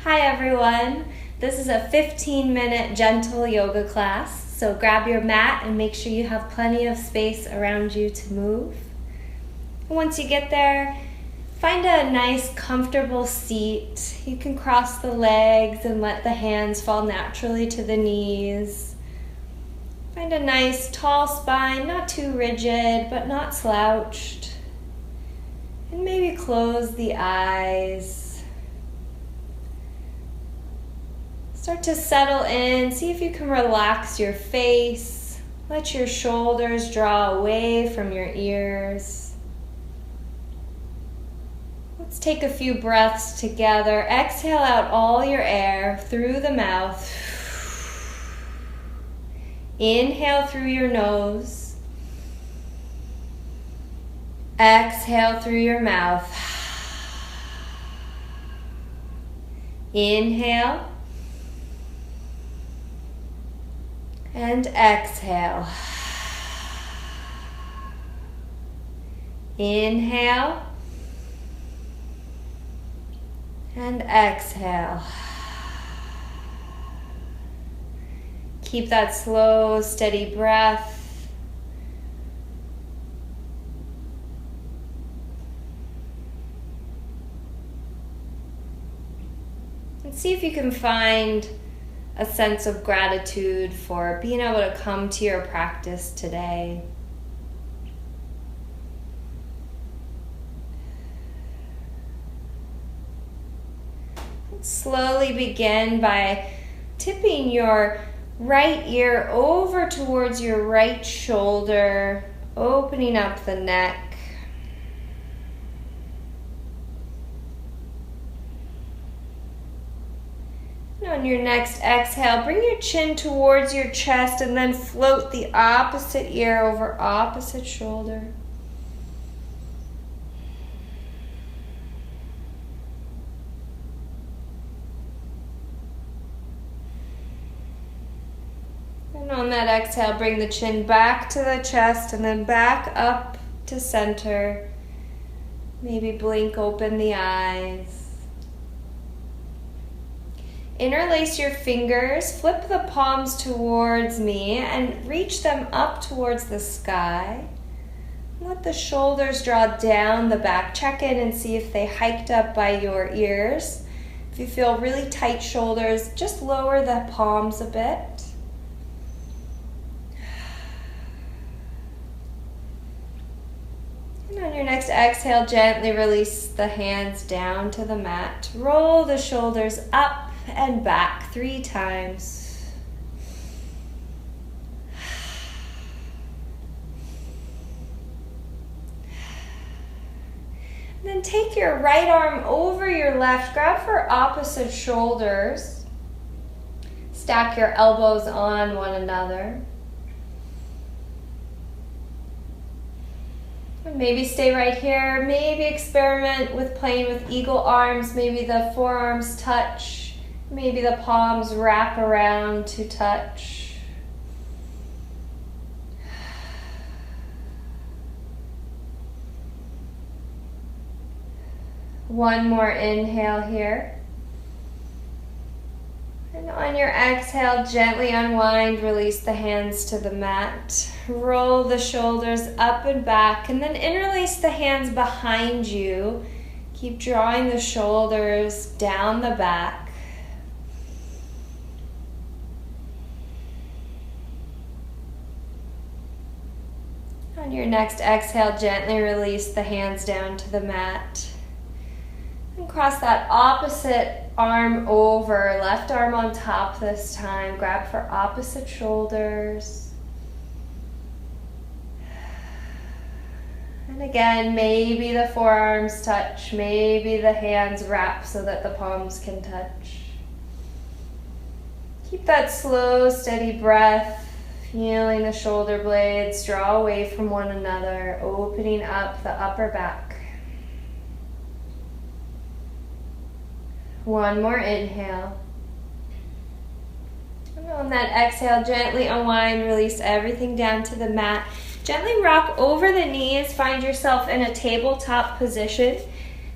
Hi everyone, this is a 15-minute gentle yoga class, so grab your mat and make sure you have plenty of space around you to move. Once you get there, find a nice comfortable seat. You can cross the legs and let the hands fall naturally to the knees. Find a nice tall spine, not too rigid but not slouched. And maybe close the eyes. Start to settle in. See if you can relax your face. Let your shoulders draw away from your ears. Let's take a few breaths together. Exhale out all your air through the mouth. Inhale through your nose. Exhale through your mouth. Inhale. And exhale. Inhale. And exhale. Keep that slow, steady breath. And see if you can find a sense of gratitude for being able to come to your practice today. Slowly begin by tipping your right ear over towards your right shoulder, opening up the neck. On your next exhale, bring your chin towards your chest and then float the opposite ear over opposite shoulder. And on that exhale, bring the chin back to the chest and then back up to center. Maybe blink open the eyes. Interlace your fingers, flip the palms towards me and reach them up towards the sky. Let the shoulders draw down the back. Check in and see if they hiked up by your ears. If you feel really tight shoulders, just lower the palms a bit. And on your next exhale, gently release the hands down to the mat. Roll the shoulders up and back 3 times. And then take your right arm over your left, grab for opposite shoulders. Stack your elbows on one another. And maybe stay right here. Maybe experiment with playing with eagle arms. Maybe the forearms touch. Maybe the palms wrap around to touch. One more inhale here. And on your exhale, gently unwind, release the hands to the mat. Roll the shoulders up and back, and then interlace the hands behind you. Keep drawing the shoulders down the back. On your next exhale, gently release the hands down to the mat. And cross that opposite arm over, left arm on top this time. Grab for opposite shoulders. And again, maybe the forearms touch, maybe the hands wrap so that the palms can touch. Keep that slow, steady breath. Feeling the shoulder blades draw away from one another, opening up the upper back. One more inhale. And on that exhale, gently unwind, release everything down to the mat. Gently rock over the knees, find yourself in a tabletop position.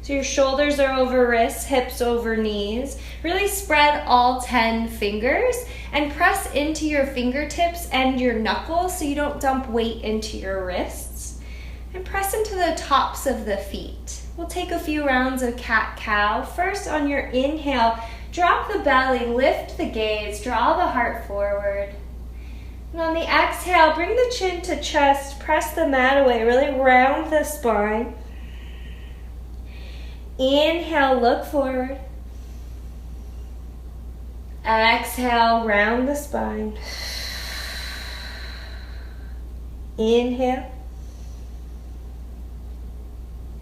So your shoulders are over wrists, hips over knees. Really spread all 10 fingers and press into your fingertips and your knuckles so you don't dump weight into your wrists. And press into the tops of the feet. We'll take a few rounds of cat-cow. First, on your inhale, drop the belly, lift the gaze, draw the heart forward. And on the exhale, bring the chin to chest, press the mat away, really round the spine. Inhale, look forward. Exhale, round the spine. Inhale.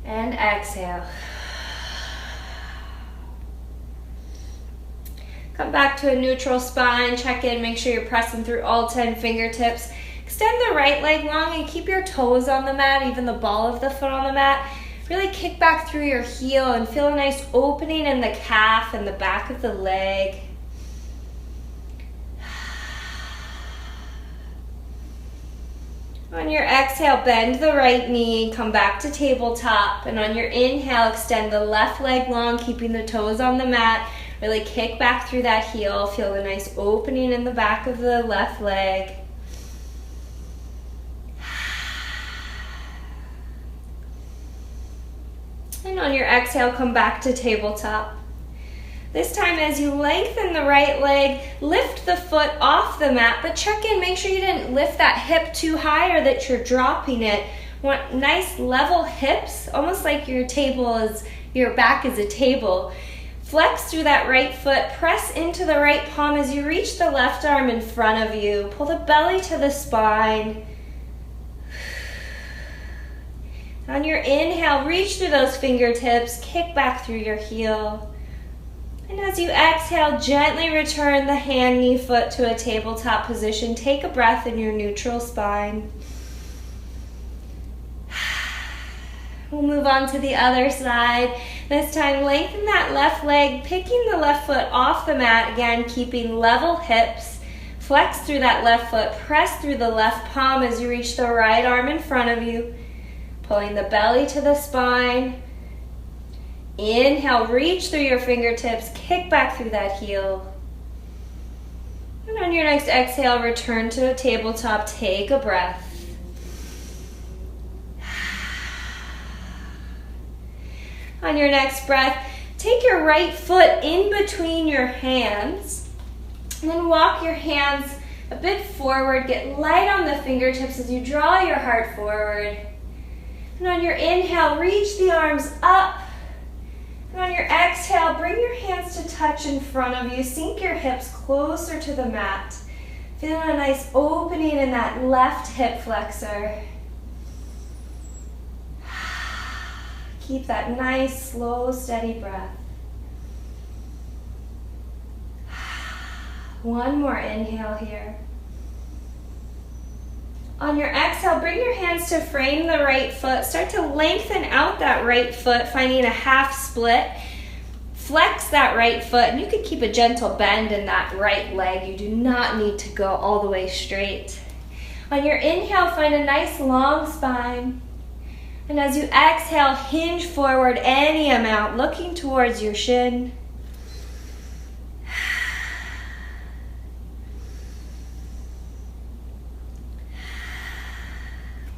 And exhale. Come back to a neutral spine, check in, make sure you're pressing through all 10 fingertips. Extend the right leg long and keep your toes on the mat, even the ball of the foot on the mat. Really kick back through your heel and feel a nice opening in the calf and the back of the leg. On your exhale, bend the right knee, come back to tabletop. And on your inhale, extend the left leg long, keeping the toes on the mat. Really kick back through that heel. Feel a nice opening in the back of the left leg. And on your exhale, come back to tabletop. This time, as you lengthen the right leg, lift the foot off the mat, but check in, make sure you didn't lift that hip too high or that you're dropping it. Want nice level hips, almost like your back is a table. Flex through that right foot, press into the right palm as you reach the left arm in front of you. Pull the belly to the spine. On your inhale, reach through those fingertips, kick back through your heel. And as you exhale, gently return the hand, knee, foot to a tabletop position. Take a breath in your neutral spine. We'll move on to the other side. This time, lengthen that left leg, picking the left foot off the mat. Again, keeping level hips. Flex through that left foot. Press through the left palm as you reach the right arm in front of you. Pulling the belly to the spine. Inhale, reach through your fingertips, kick back through that heel. And on your next exhale, return to a tabletop, take a breath. On your next breath, take your right foot in between your hands, and then walk your hands a bit forward, get light on the fingertips as you draw your heart forward. And on your inhale, reach the arms up. And on your exhale, bring your hands to touch in front of you. Sink your hips closer to the mat. Feel a nice opening in that left hip flexor. Keep that nice, slow, steady breath. One more inhale here. On your exhale, bring your hands to frame the right foot. Start to lengthen out that right foot, finding a half split. Flex that right foot, and you can keep a gentle bend in that right leg. You do not need to go all the way straight. On your inhale, find a nice long spine. And as you exhale, hinge forward any amount, looking towards your shin.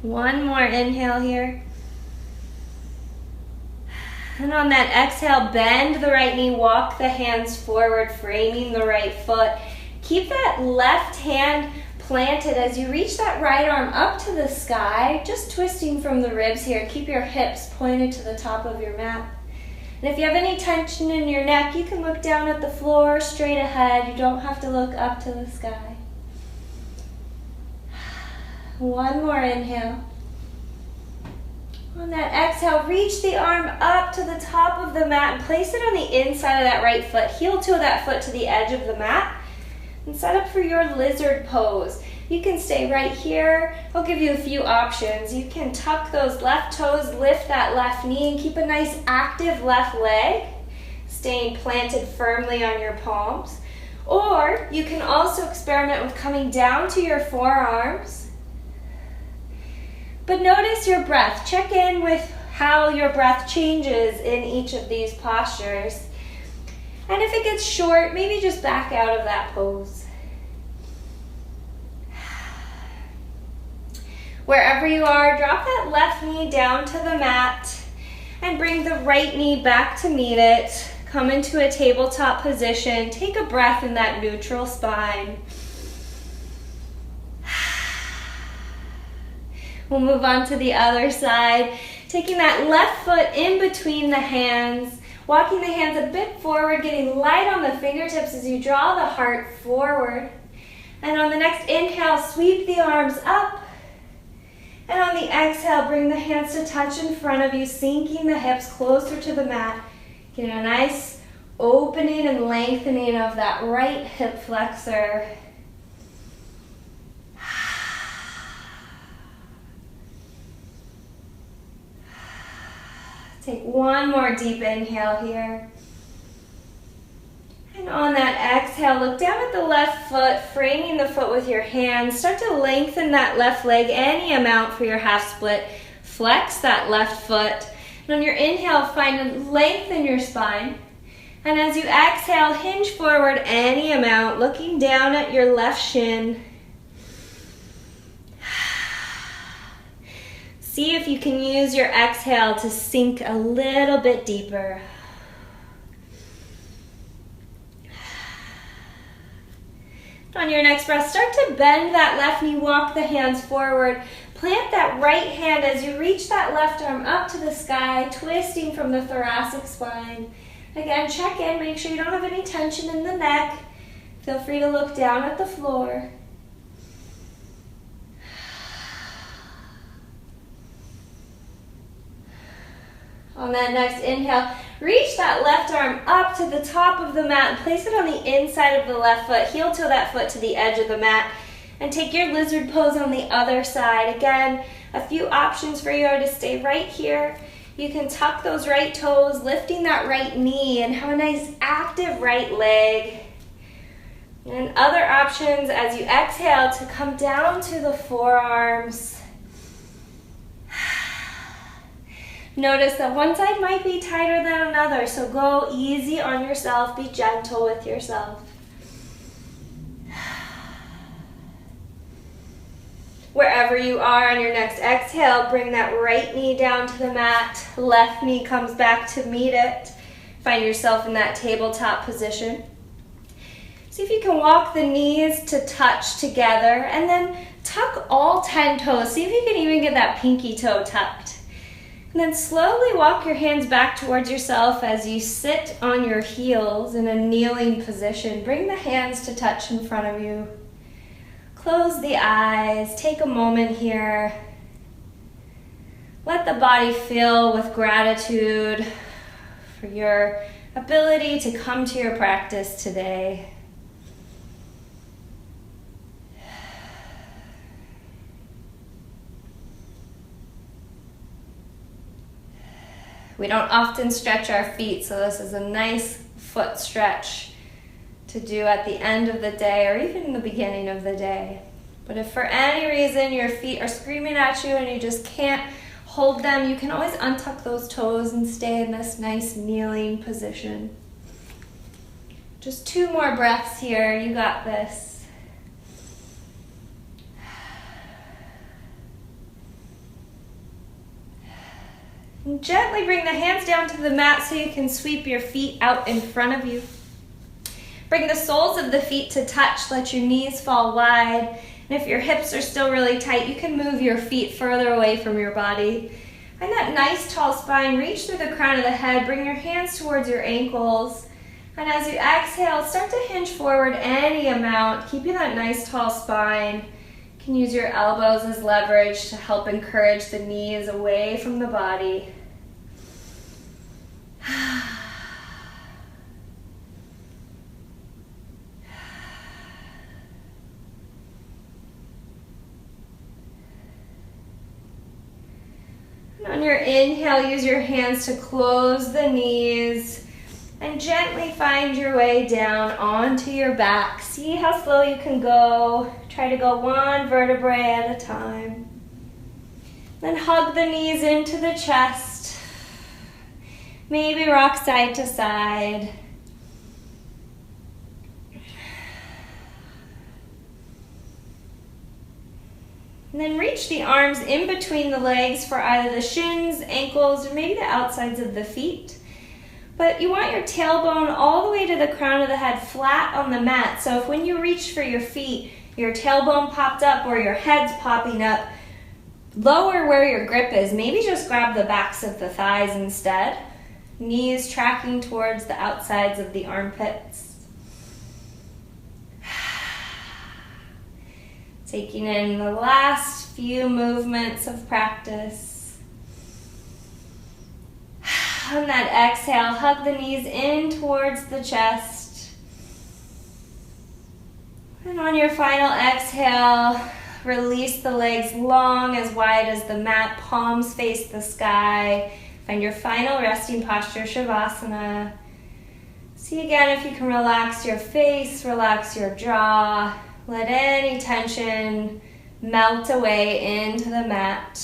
One more inhale here. And on that exhale, bend the right knee, walk the hands forward, framing the right foot. Keep that left hand planted as you reach that right arm up to the sky, just twisting from the ribs here. Keep your hips pointed to the top of your mat. And if you have any tension in your neck, you can look down at the floor, straight ahead. You don't have to look up to the sky. One more inhale. On that exhale, reach the arm up to the top of the mat and place it on the inside of that right foot. Heel toe that foot to the edge of the mat and set up for your lizard pose. You can stay right here. I'll give you a few options. You can tuck those left toes, lift that left knee, and keep a nice active left leg, staying planted firmly on your palms. Or you can also experiment with coming down to your forearms. But notice your breath. Check in with how your breath changes in each of these postures. And if it gets short, maybe just back out of that pose. Wherever you are, drop that left knee down to the mat and bring the right knee back to meet it. Come into a tabletop position. Take a breath in that neutral spine. We'll move on to the other side. Taking that left foot in between the hands. Walking the hands a bit forward, getting light on the fingertips as you draw the heart forward. And on the next inhale, sweep the arms up. And on the exhale, bring the hands to touch in front of you, sinking the hips closer to the mat. Getting a nice opening and lengthening of that right hip flexor. Take one more deep inhale here. And on that exhale, look down at the left foot, framing the foot with your hands. Start to lengthen that left leg any amount for your half split. Flex that left foot. And on your inhale, find a length in your spine. And as you exhale, hinge forward any amount, looking down at your left shin. See if you can use your exhale to sink a little bit deeper. On your next breath, start to bend that left knee, walk the hands forward. Plant that right hand as you reach that left arm up to the sky, twisting from the thoracic spine. Again, check in, make sure you don't have any tension in the neck. Feel free to look down at the floor. On that next inhale, reach that left arm up to the top of the mat and place it on the inside of the left foot. Heel toe that foot to the edge of the mat and take your lizard pose on the other side. Again, a few options for you are to stay right here. You can tuck those right toes, lifting that right knee and have a nice active right leg. And other options as you exhale to come down to the forearms. Notice that one side might be tighter than another, so go easy on yourself, be gentle with yourself. Wherever you are on your next exhale, bring that right knee down to the mat, left knee comes back to meet it. Find yourself in that tabletop position. See if you can walk the knees to touch together and then tuck all 10 toes. See if you can even get that pinky toe tucked. And then slowly walk your hands back towards yourself as you sit on your heels in a kneeling position. Bring the hands to touch in front of you. Close the eyes. Take a moment here. Let the body fill with gratitude for your ability to come to your practice today. We don't often stretch our feet, so this is a nice foot stretch to do at the end of the day or even in the beginning of the day. But if for any reason your feet are screaming at you and you just can't hold them, you can always untuck those toes and stay in this nice kneeling position. Just 2 more breaths here. You got this. And gently bring the hands down to the mat so you can sweep your feet out in front of you. Bring the soles of the feet to touch. Let your knees fall wide. And if your hips are still really tight, you can move your feet further away from your body. Find that nice tall spine. Reach through the crown of the head. Bring your hands towards your ankles. And as you exhale, start to hinge forward any amount, keeping that nice tall spine. You can use your elbows as leverage to help encourage the knees away from the body. And on your inhale, use your hands to close the knees and gently find your way down onto your back. See how slow you can go. Try to go 1 vertebrae at a time. Then hug the knees into the chest. Maybe rock side to side. And then reach the arms in between the legs for either the shins, ankles, or maybe the outsides of the feet. But you want your tailbone all the way to the crown of the head, flat on the mat. So if when you reach for your feet, your tailbone popped up or your head's popping up, lower where your grip is. Maybe just grab the backs of the thighs instead. Knees tracking towards the outsides of the armpits. Taking in the last few movements of practice. On that exhale, hug the knees in towards the chest. And on your final exhale, release the legs long, as wide as the mat, palms face the sky. Find your final resting posture, Shavasana. See again if you can relax your face, relax your jaw. Let any tension melt away into the mat.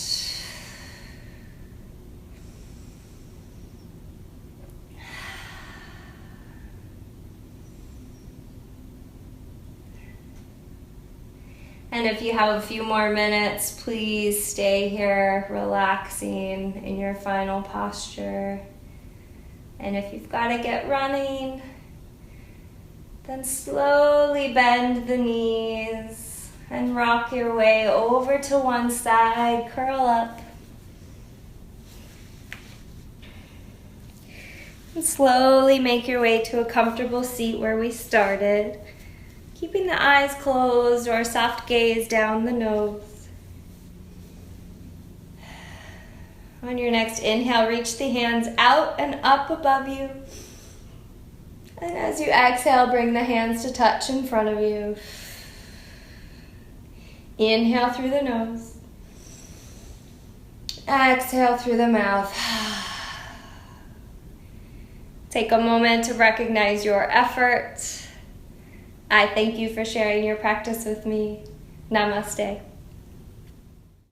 And if you have a few more minutes, please stay here relaxing in your final posture. And if you've got to get running, then slowly bend the knees and rock your way over to one side, curl up. And slowly make your way to a comfortable seat where we started, keeping the eyes closed or a soft gaze down the nose. On your next inhale, reach the hands out and up above you. And as you exhale, bring the hands to touch in front of you. Inhale through the nose. Exhale through the mouth. Take a moment to recognize your effort. I thank you for sharing your practice with me. Namaste.